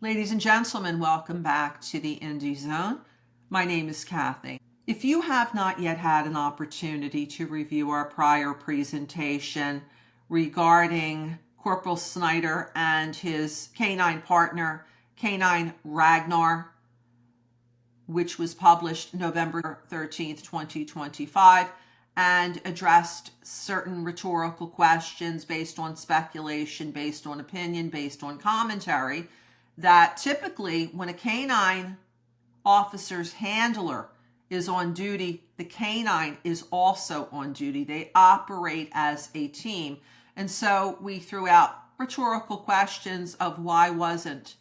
Ladies and gentlemen, welcome back to the Indie Zone. My name is Kathy. If you have not yet had an opportunity to review our prior presentation regarding Corporal Snyder and his K9 partner, K9 Ragnar, which was published November 13th, 2025, and addressed certain rhetorical questions based on speculation, based on opinion, based on commentary, that typically when a K9 officer's handler is on duty, the K9 is also on duty. They operate as a team. And so we threw out rhetorical questions of why wasn't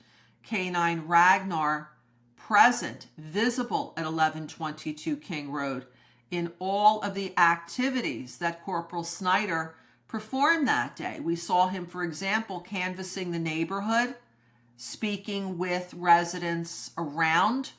K9 Ragnar present, visible at 1122 King Road in all of the activities that Corporal Snyder performed that day. We saw him, for example, canvassing the neighborhood, speaking with residents around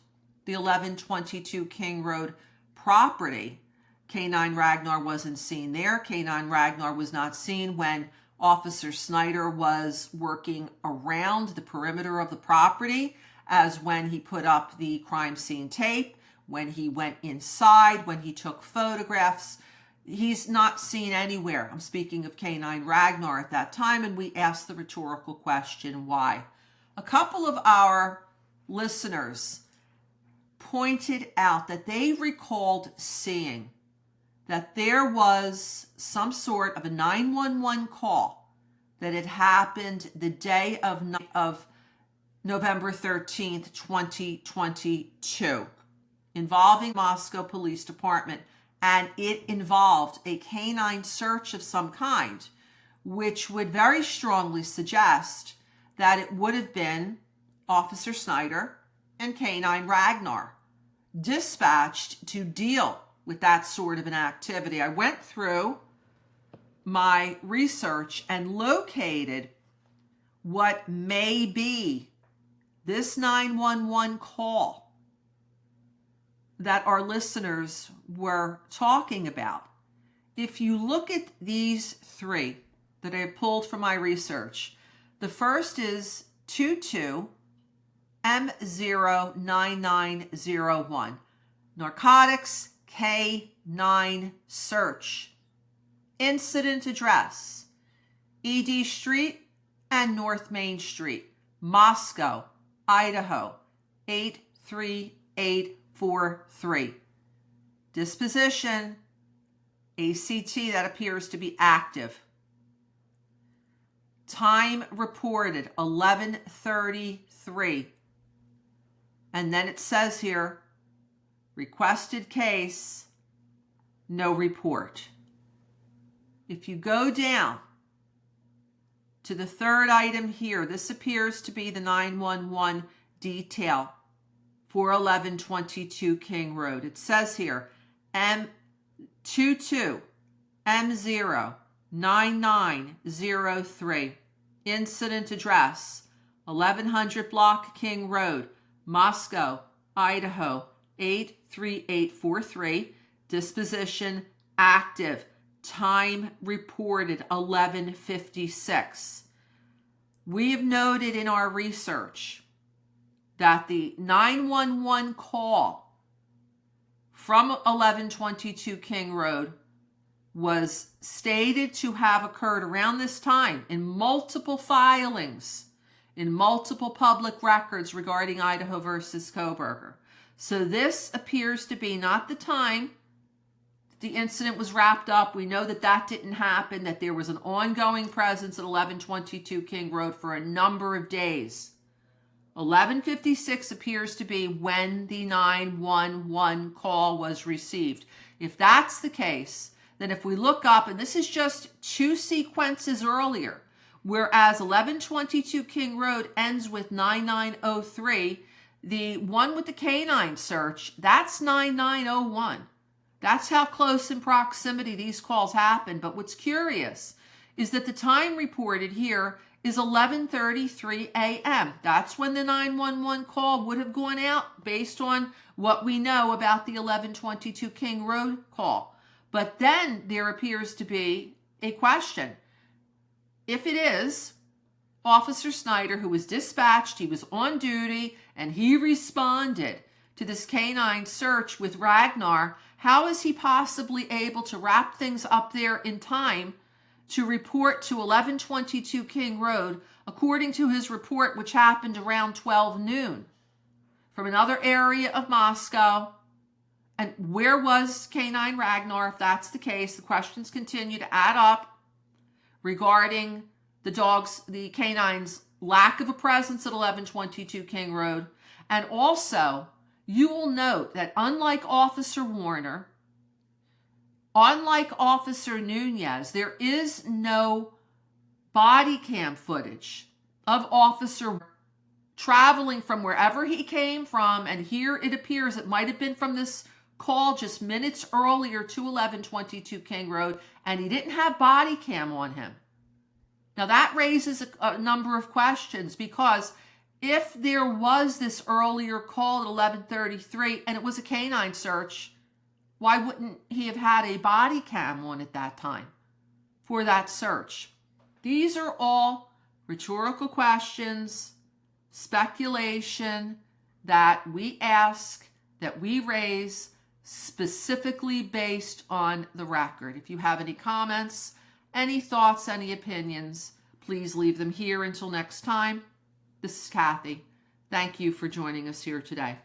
the 1122 King Road property. K9 Ragnar wasn't seen there. K9 Ragnar was not seen when Officer Snyder was working around the perimeter of the property, as when he put up the crime scene tape, when he went inside, when he took photographs. He's not seen anywhere. I'm speaking of K9 Ragnar at that time, and we asked the rhetorical question, why? A couple of our listeners pointed out that they recalled seeing that there was some sort of a 911 call that had happened the day of November 13th, 2022, involving Moscow Police Department, and it involved a canine search of some kind, which would very strongly suggest that it would have been Officer Snyder and K9 Ragnar dispatched to deal with that sort of an activity. I went through my research and located what may be this 911 call that our listeners were talking about. If you look at these three that I pulled from my research, the first is 22M09901, narcotics K9 search. Incident address, ED Street and North Main Street, Moscow, Idaho, 83843. Disposition, ACT that appears to be active. Time reported, 11:33. And then it says here, requested case, no report. If you go down to the third item here, this appears to be the 911 detail for 1122 King Road. It says here, M22M09903, incident address, 1100 Block King Road, Moscow, Idaho, 83843, disposition active, time reported 11:56. We have noted in our research that the 911 call from 1122 King Road was stated to have occurred around this time in multiple filings, in multiple public records regarding Idaho versus Koberger. So this appears to be not the time the incident was wrapped up. We know that that didn't happen, that there was an ongoing presence at 1122 King Road for a number of days. 11:56 appears to be when the 911 call was received. If that's the case, then if we look up, and this is just two sequences earlier, whereas 1122 King Road ends with 9903, the one with the K9 search, that's 9901. That's how close in proximity these calls happen. But what's curious is that the time reported here is 11:33 a.m. That's when the 911 call would have gone out based on what we know about the 1122 King Road call. But then there appears to be a question. If it is Officer Snyder, who was dispatched, he was on duty, and he responded to this canine search with Ragnar, how is he possibly able to wrap things up there in time to report to 1122 King Road, according to his report, which happened around 12 noon, from another area of Moscow? And where was K9 Ragnar? If that's the case, the questions continue to add up regarding the canine's lack of a presence at 1122 King Road. And also, you will note that unlike Officer Warner, unlike Officer Nunez, there is no body cam footage of Officer traveling from wherever he came from. And here it appears it might have been from this call just minutes earlier to 1122 King Road, and he didn't have body cam on him. Now that raises a number of questions, because if there was this earlier call at 11:33 and it was a canine search, why wouldn't he have had a body cam on at that time for that search? These are all rhetorical questions, speculation that we ask, that we raise, specifically based on the record. If you have any comments, any thoughts, any opinions, please leave them here. Until next time, this is Kathy. Thank you for joining us here today.